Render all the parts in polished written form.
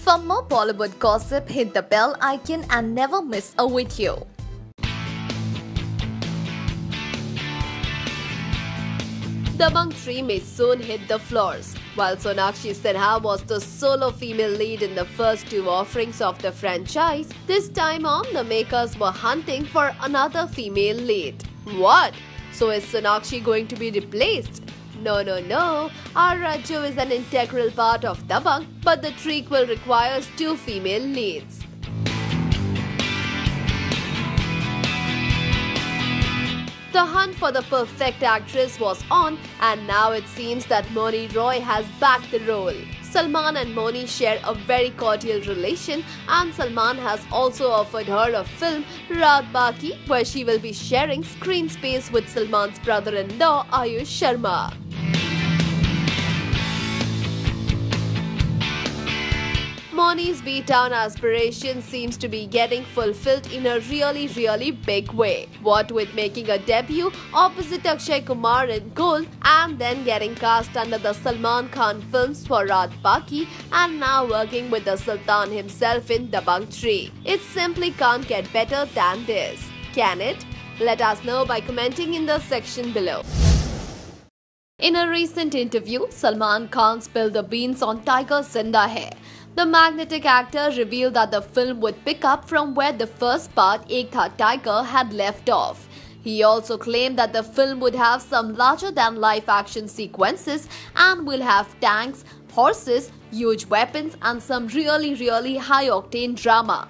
For more Bollywood gossip, hit the bell icon and never miss a video. Dabangg 3 may soon hit the floors. While Sonakshi Sinha was the solo female lead in the first two offerings of the franchise, this time on the makers were hunting for another female lead. What? So is Sonakshi going to be replaced? No. R. Raju is an integral part of Dabangg, but the trequel requires two female leads. The hunt for the perfect actress was on, and now it seems that Moni Roy has backed the role. Salman and Moni share a very cordial relation, and Salman has also offered her a film, Raat Baki, where she will be sharing screen space with Salman's brother-in-law Ayush Sharma. Moni's B-Town aspiration seems to be getting fulfilled in a really big way. What with making a debut opposite Akshay Kumar in Gold and then getting cast under the Salman Khan films for Raat Baki and now working with the Sultan himself in Dabangg 3. It simply can't get better than this. Can it? Let us know by commenting in the section below. In a recent interview, Salman Khan spilled the beans on Tiger Zinda Hai. The magnetic actor revealed that the film would pick up from where the first part, Ek Tha Tiger, had left off. He also claimed that the film would have some larger-than-life action sequences and will have tanks, horses, huge weapons and some really high-octane drama.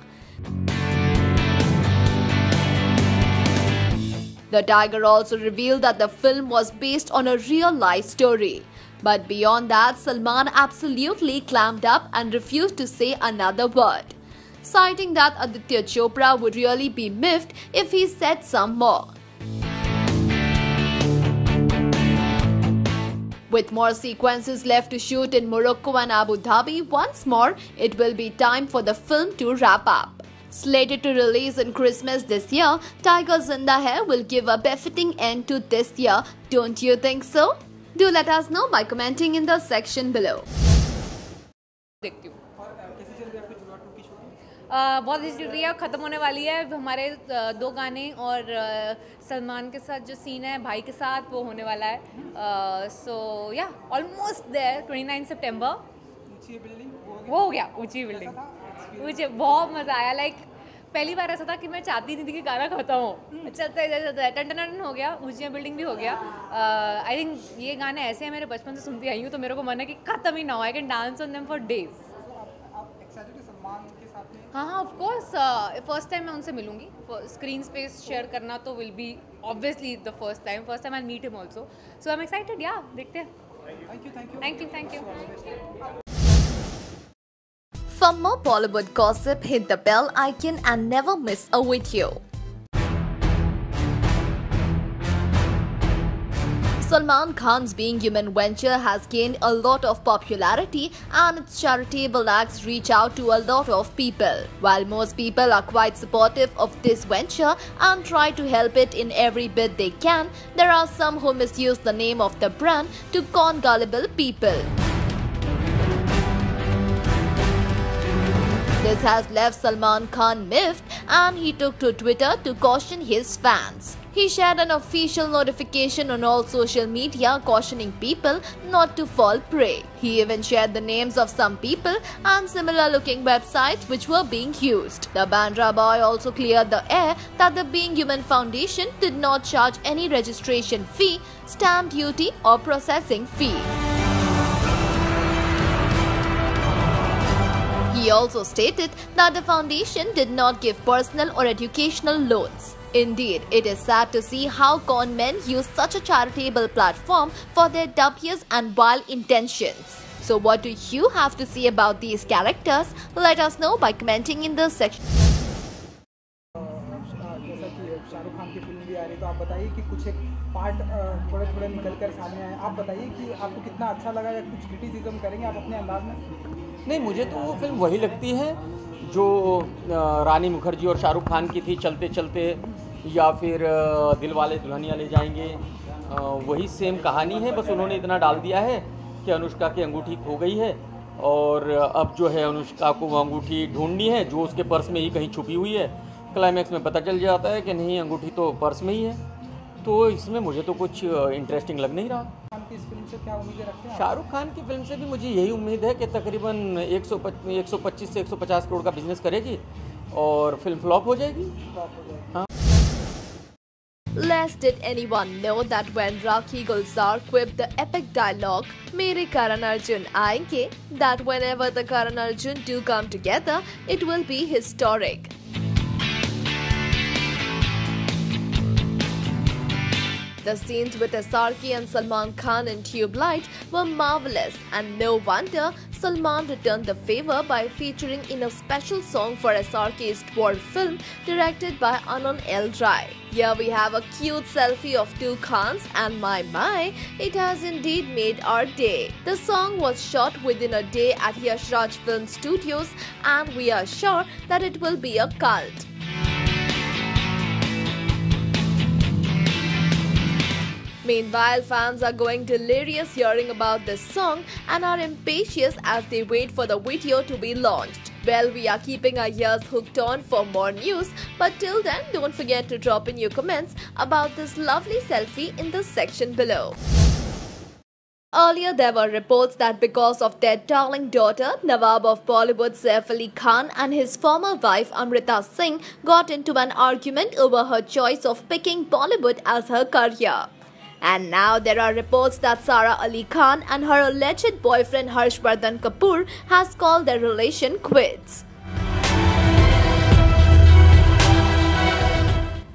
The Tiger also revealed that the film was based on a real-life story. But beyond that, Salman absolutely clammed up and refused to say another word, citing that Aditya Chopra would really be miffed if he said some more. With more sequences left to shoot in Morocco and Abu Dhabi, once more, it will be time for the film to wrap up. Slated to release in Christmas this year, Tiger Zinda Hai will give a befitting end to this year, don't you think so? Do let us know by commenting in the section below. देखती हूँ बहुत अच्छी चल रही है, ख़त्म होने वाली है. हमारे 2 गाने और सलमान के साथ जो सीन है भाई के साथ वो होने वाला है. सो या ऑलमोस्ट देयर. 29 सितंबर वो हो गया. ऊंची बिल्डिंग, मुझे बहुत मज़ा आया. लाइक पहली बार ऐसा था कि मैं चाहती नहीं थी कि गाना खत्म हो. चलता है टन हो गया. ऊंची बिल्डिंग भी हो गया. आई थिंक ये गाने ऐसे हैं, मेरे बचपन से सुनती आई हूँ, तो मेरे को मन है कि खत्म ही ना हो. I can dance on them for days. हाँ ऑफ कोर्स. फर्स्ट टाइम मैं उनसे मिलूंगी. स्क्रीन स्पेस शेयर करना तो will be obviously the first time I meet him also. So I am excited. या देखते हैं. Thank you. For more Bollywood gossip, hit the bell icon and never miss a video. Salman Khan's Being Human venture has gained a lot of popularity and its charitable acts reach out to a lot of people. While most people are quite supportive of this venture and try to help it in every bit they can, there are some who misuse the name of the brand to con gullible people. This has left Salman Khan miffed and he took to Twitter to caution his fans. He shared an official notification on all social media cautioning people not to fall prey. He even shared the names of some people and similar looking websites which were being used. The Bandra boy also cleared the air that the Being Human Foundation did not charge any registration fee, stamp duty or processing fee. He also stated that the foundation did not give personal or educational loans. Indeed, it is sad to see how con men use such a charitable platform for their dubious and vile intentions. So what do you have to say about these characters? Let us know by commenting in the section. जैसा कि शाहरुख खान की film भी आ रही, तो आप बताइए कि कुछ एक पार्ट थोड़े निकल कर सामने आए. आप बताइए कि आपको कितना अच्छा लगा या कुछ क्रिटिसिज्म करेंगे आप अपने अंदाज में? नहीं, मुझे तो वो फिल्म वही लगती है जो रानी मुखर्जी और शाहरुख खान की थी, चलते चलते, या फिर दिलवाले दुल्हनिया ले जाएंगे. वही सेम कहानी है, बस उन्होंने इतना डाल दिया है कि अनुष्का की अंगूठी खो गई है और अब जो है अनुष्का को वो अंगूठी ढूंढनी है जो उसके पर्स में ही कहीं छुपी हुई है। क्लाइमैक्स में पता चल जाता है कि नहीं, अंगूठी तो पर्स में ही है। तो इसमें मुझे तो कुछ इंटरेस्टिंग लग नहीं रहा। इस फिल्म से क्या उम्मीदें रखते हैं? शाहरुख खान की फिल्म से भी मुझे यही उम्मीद है कि तकरीबन 125 से 150 करोड़ का बिजनेस करेगी और फिल्म फ्लॉप हो जाएगी। हाँ। Lest did anyone know that when Rakhi Gulzar quipped the epic dialogue, "Mere Karan Arjun aayenge," that whenever the Karan Arjun do come together, it will be historic. The scenes with SRK and Salman Khan in Tube Light were marvelous, and no wonder Salman returned the favor by featuring in a special song for SRK's dwarf film directed by Anand L. Rai. Here we have a cute selfie of two Khans, and my, it has indeed made our day. The song was shot within a day at Yash Raj Film Studios, and we are sure that it will be a cult. Meanwhile, fans are going delirious hearing about this song and are impatient as they wait for the video to be launched. Well, we are keeping our ears hooked on for more news, but till then, don't forget to drop in your comments about this lovely selfie in the section below. Earlier, there were reports that because of their darling daughter, Nawab of Bollywood Saif Ali Khan and his former wife Amrita Singh got into an argument over her choice of picking Bollywood as her career. And now there are reports that Sara Ali Khan and her alleged boyfriend Harshvardhan Kapoor has called their relation quits.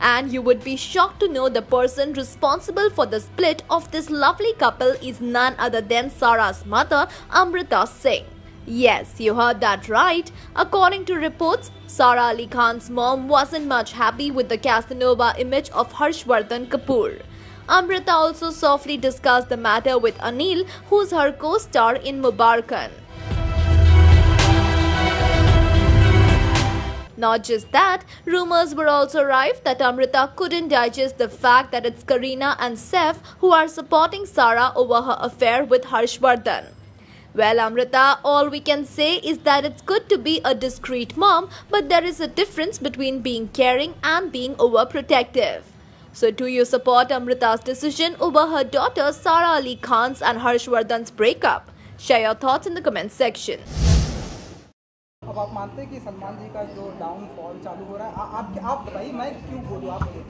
And you would be shocked to know the person responsible for the split of this lovely couple is none other than Sara's mother, Amrita Singh. Yes, you heard that right. According to reports, Sara Ali Khan's mom wasn't much happy with the Casanova image of Harshvardhan Kapoor. Amrita also softly discussed the matter with Anil, who's her co-star in Mubarkan. Not just that, rumors were also rife that Amrita couldn't digest the fact that it's Kareena and Saif who are supporting Sara over her affair with Harshvardhan. Well, Amrita, all we can say is that it's good to be a discreet mom, but there is a difference between being caring and being overprotective. So do you support Amrita's decision over her daughter Sara Ali Khan's and Harshvardhan's breakup? Share your thoughts in the comment section. अब आप मानते हैं कि सलमान जी का जो downfall चालू हो रहा है, आप बताइए, मैं क्यों बोलूँ, आप बोलिए।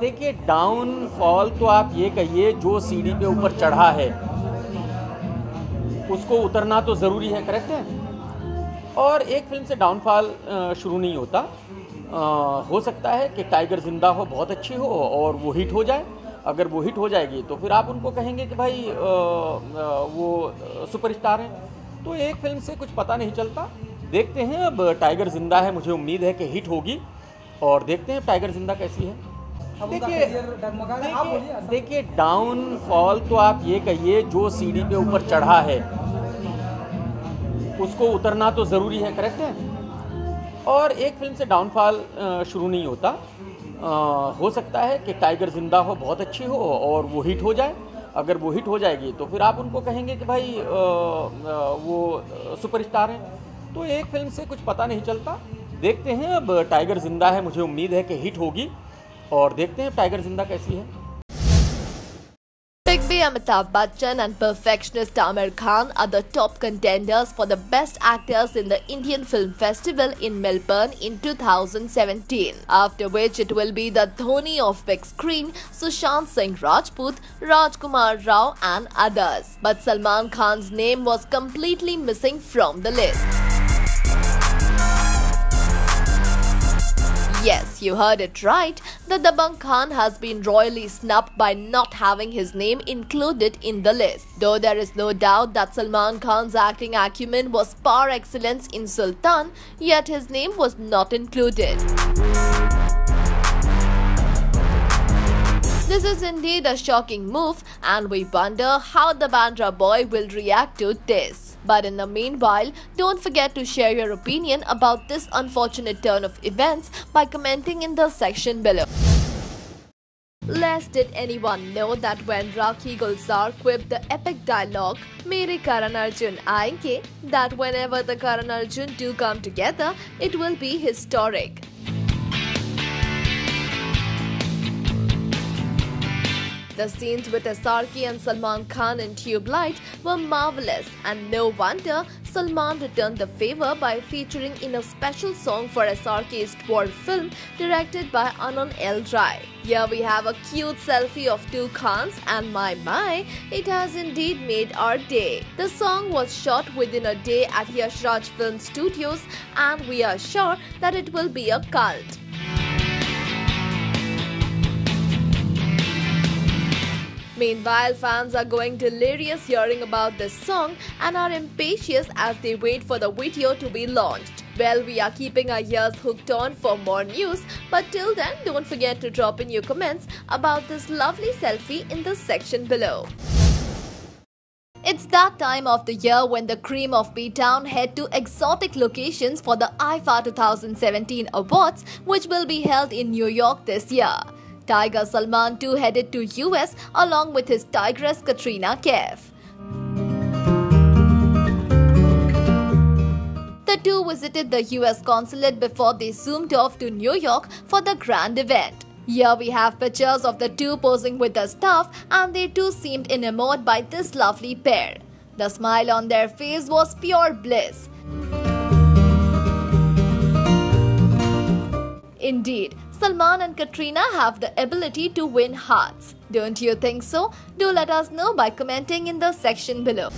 देखिए डाउनफॉल तो आप ये कहिए, जो सीढ़ी पे ऊपर चढ़ा है उसको उतरना तो ज़रूरी है, करेक्ट है। और एक फिल्म से डाउनफॉल शुरू नहीं होता। हो सकता है कि टाइगर जिंदा हो, बहुत अच्छी हो और वो हिट हो जाए। अगर वो हिट हो जाएगी तो फिर आप उनको कहेंगे कि भाई वो सुपरस्टार हैं। तो एक फिल्म से कुछ पता नहीं चलता। देखते हैं, अब टाइगर जिंदा है, मुझे उम्मीद है कि हिट होगी और देखते हैं टाइगर जिंदा कैसी है। देखिए डाउनफॉल तो आप ये कहिए, जो सीढ़ी पे ऊपर चढ़ा है उसको उतरना तो ज़रूरी है, करेक्ट है। और एक फिल्म से डाउनफॉल शुरू नहीं होता। हो सकता है कि टाइगर जिंदा हो, बहुत अच्छी हो और वो हिट हो जाए। अगर वो हिट हो जाएगी तो फिर आप उनको कहेंगे कि भाई वो सुपरस्टार हैं। तो एक फिल्म से कुछ पता नहीं चलता। देखते हैं, अब टाइगर जिंदा है, मुझे उम्मीद है कि हिट होगी और देखते हैं टाइगर जिंदा कैसी है। Big B Amitabh Bachchan and perfectionist Aamir Khan are the top contenders for the best actors in the Indian Film Festival in Melbourne in 2017. After which it will be the Dhoni of big screen, Sushant Singh Rajput, Rajkumar Rao and others. But Salman Khan's name was completely missing from the list. Yes, you heard it right. The Dabangg Khan has been royally snubbed by not having his name included in the list. Though there is no doubt that Salman Khan's acting acumen was par excellence in Sultan, yet his name was not included. This is indeed a shocking move, and we wonder how the Bandra boy will react to this. But in the meanwhile, don't forget to share your opinion about this unfortunate turn of events by commenting in the section below. Less did anyone know that when Rakhi Gulzar quipped the epic dialogue, "Mere Karan Arjun aayenge," that whenever the Karan Arjun do come together, it will be historic. The scenes with SRK and Salman Khan in Tube Light were marvelous, and no wonder Salman returned the favor by featuring in a special song for SRK's dwarf film directed by Anand L. Rai. Here we have a cute selfie of two Khans, and my, it has indeed made our day. The song was shot within a day at Yash Raj Film Studios, and we are sure that it will be a cult. Meanwhile, fans are going delirious hearing about this song and are impatient as they wait for the video to be launched. Well, we are keeping our ears hooked on for more news, but till then, don't forget to drop in your comments about this lovely selfie in the section below. It's that time of the year when the cream of B-Town head to exotic locations for the IFA 2017 Awards, which will be held in New York this year. Tiger Salman too headed to US along with his tigress Katrina Kaif. The two visited the US consulate before they zoomed off to New York for the grand event. Here we have pictures of the two posing with the staff, and they too seemed enamored by this lovely pair. The smile on their face was pure bliss. Indeed, Salman and Katrina have the ability to win hearts. Don't you think so? Do let us know by commenting in the section below.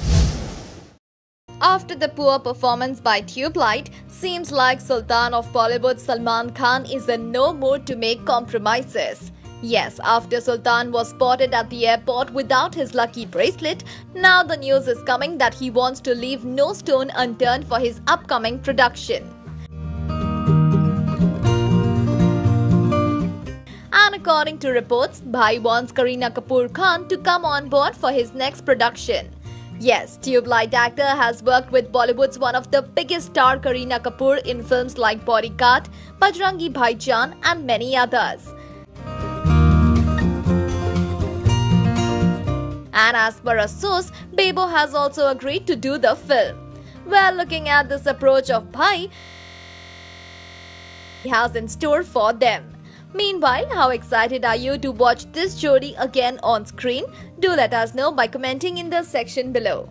After the poor performance by Tube Light, seems like Sultan of Bollywood Salman Khan is in no mood to make compromises. Yes, after Sultan was spotted at the airport without his lucky bracelet, now the news is coming that he wants to leave no stone unturned for his upcoming production. And according to reports, Bhai wants Kareena Kapoor Khan to come on board for his next production. Yes, Tube Light actor has worked with Bollywood's one of the biggest star Kareena Kapoor in films like Bodyguard, Bajrangi Bhaijaan and many others. And as per a source, Bebo has also agreed to do the film. Well, looking at this approach of Bhai, he has in store for them. Meanwhile, how excited are you to watch this jodi again on screen? Do let us know by commenting in the section below.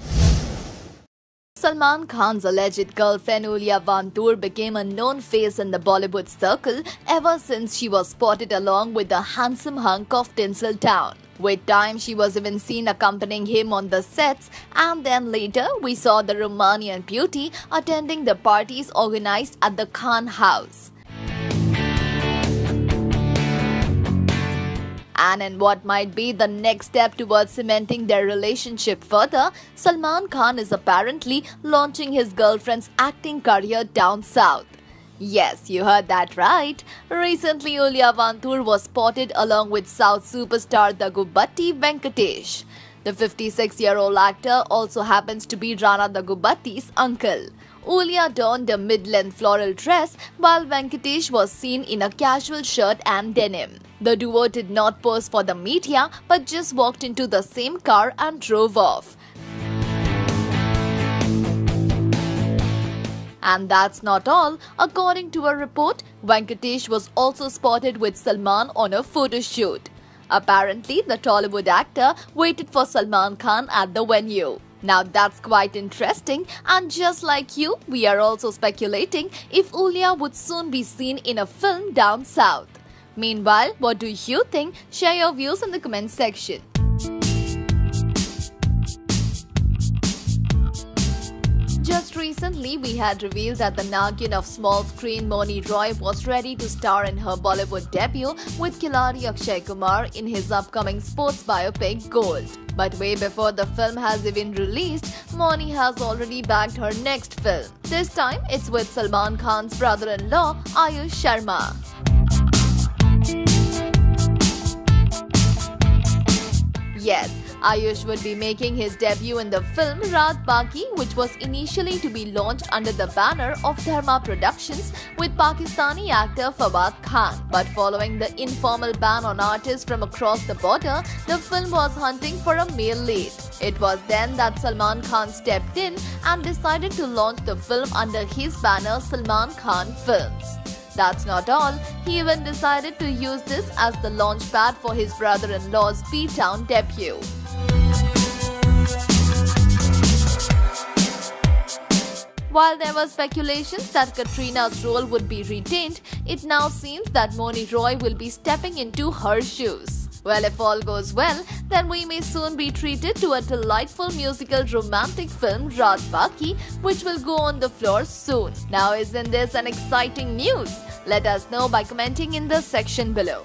Salman Khan's alleged girlfriend Ulia Vantur became a known face in the Bollywood circle ever since she was spotted along with the handsome hunk of Tinseltown. With time, she was even seen accompanying him on the sets, and then later we saw the Romanian beauty attending the parties organized at the Khan house. And in what might be the next step towards cementing their relationship further, Salman Khan is apparently launching his girlfriend's acting career down south. Yes, you heard that right. Recently, Ulia Vantur was spotted along with South superstar Daggubati Venkatesh. The 56-year-old actor also happens to be Rana Daggubati's uncle. Ulia donned a mid-length floral dress while Venkatesh was seen in a casual shirt and denim. The duo did not pose for the media but just walked into the same car and drove off. And that's not all. According to a report, Venkatesh was also spotted with Salman on a photo shoot. Apparently, the Tollywood actor waited for Salman Khan at the venue. Now that's quite interesting, and just like you, we are also speculating if Ulia would soon be seen in a film down south. Meanwhile, what do you think? Share your views in the comment section. Just recently, we had revealed that the Nagin of small screen Moni Roy was ready to star in her Bollywood debut with Khiladi Akshay Kumar in his upcoming sports biopic Gold. But way before the film has even released, Moni has already bagged her next film. This time, it's with Salman Khan's brother-in-law Ayush Sharma. Yes, Ayush would be making his debut in the film Raat Baki, which was initially to be launched under the banner of Dharma Productions with Pakistani actor Fawad Khan. But following the informal ban on artists from across the border, the film was hunting for a male lead. It was then that Salman Khan stepped in and decided to launch the film under his banner Salman Khan Films. That's not all, he even decided to use this as the launchpad for his brother-in-law's B-Town debut. While there were speculations that Katrina's role would be retained, it now seems that Moni Roy will be stepping into her shoes. Well, if all goes well, then we may soon be treated to a delightful musical romantic film Raat Baki, which will go on the floor soon. Now, isn't this an exciting news? Let us know by commenting in the section below.